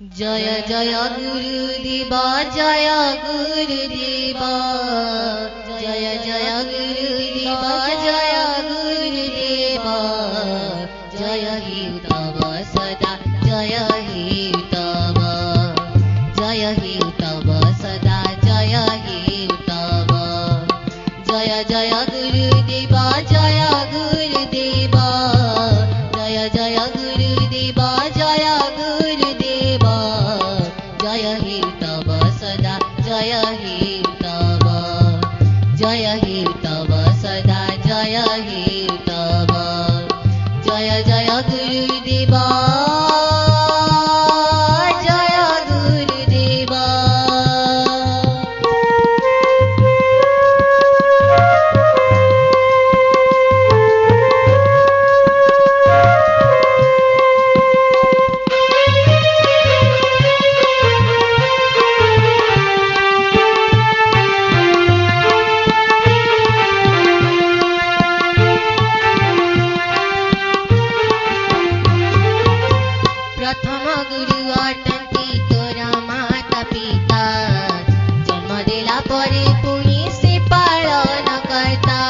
जय जय गुरुदेवा जय गुरुदेवा जय जय गुरुदेवा जय गुरुदेवा जय हे तव सदा जय हे तव जय हे तव सदा जय हे तव जय जय गुरुदेवा जय गुरुदेवा जय जय गुरुदेवा जय गुरुदेवा जय हे तव सदा जय हे तव जय हे तव सदा जय हे तव जय जय गुरुदेवा जय गुरुदेवा प्रथम गुरु अटंती तोरा माता पिता जन्म देला परे पुणी से पालन करता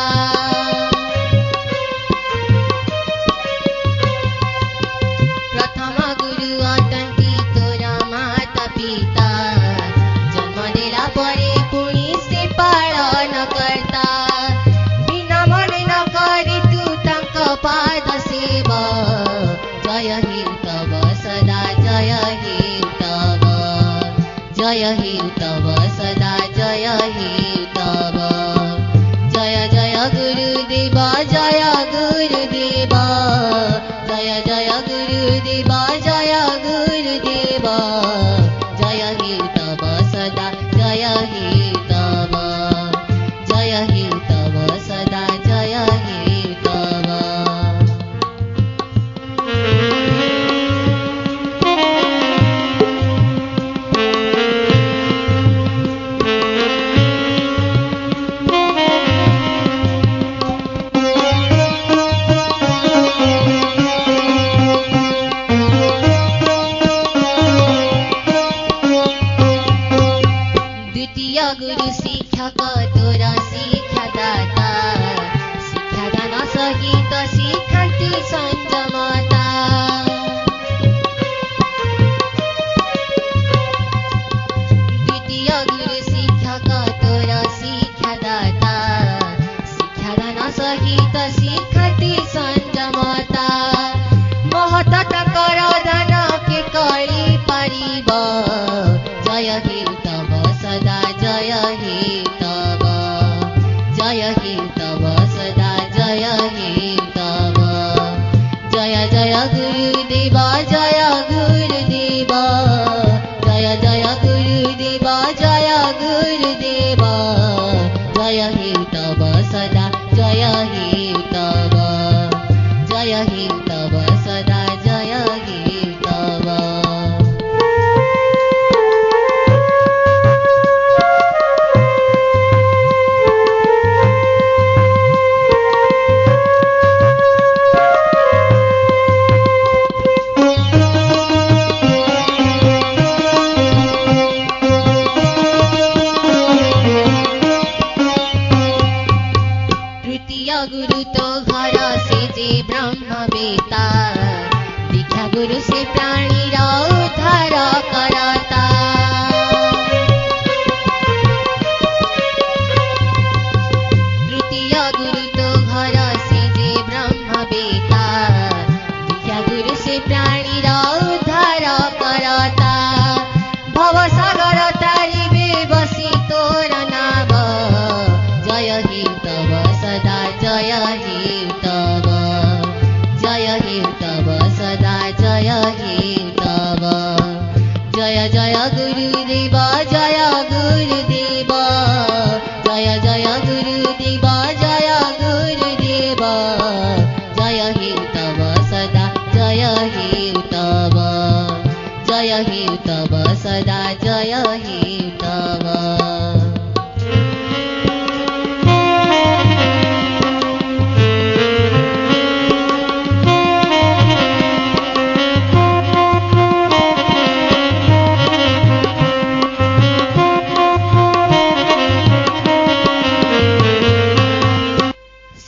प्रथम गुरु अटंती तोरा माता पिता जन्म देला परे पुणी से पालन करता बिना मन न करी तू तंक पाद सेवा जय हे तव सदा जय हे तव जय हे तव सदा जय हे तव जय जय गुरुदेवा जय गुरुदेवा जय जय गुरुदेवा जय गुरुदेवा जय हे तव सदा जय हे तव जय हे तव सदा जय हे तव द्वितीय गुरु शिक्षक तोरा शिक्षा दाता शिक्षा दान सहित शिखांति संयमता द्वितीय गुरु शिक्षक तोरा शिक्षा दाता शिक्षा दान सहित शिखांति संयमता महत ताकर दान के करी पारिब जय हे तव सदा जय हे तव जय हे तव सदा जय हे तव जय जय गुरुदेवा जय गुरुदेवा जय जय गुरुदेवा जय गुरुदेवा जय हे तव सदा जय हे तव जय हे तव सदा जय हे तव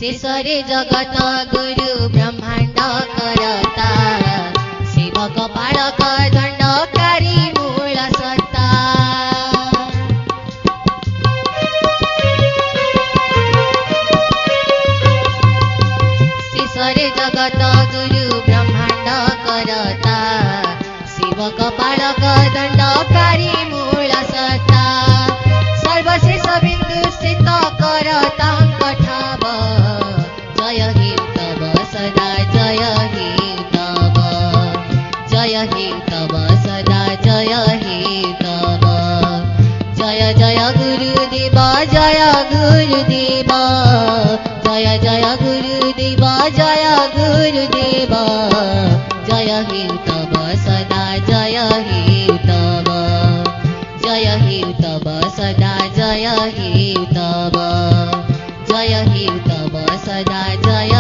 शेषरे जगत गुरु ब्रह्माण्ड करता सेवक बालक दण्डकारी मूल सत्ता शेषरे जगत गुरु ब्रह्माण्ड करता सेवक बालक दण्डकारी मूल सत्ता सर्वशेष बिन्दु स्थित करता कठाव जय हे तव सदा जय हे तव जय हे तव सदा जय हे तव जय जय गुरुदेव जय गुरुदेव जय जय गुरुदेव जय गुरुदेव जय हे तव सदा जय हे तव जय हे तव सदा जय हे तव जय हे तव सदा जय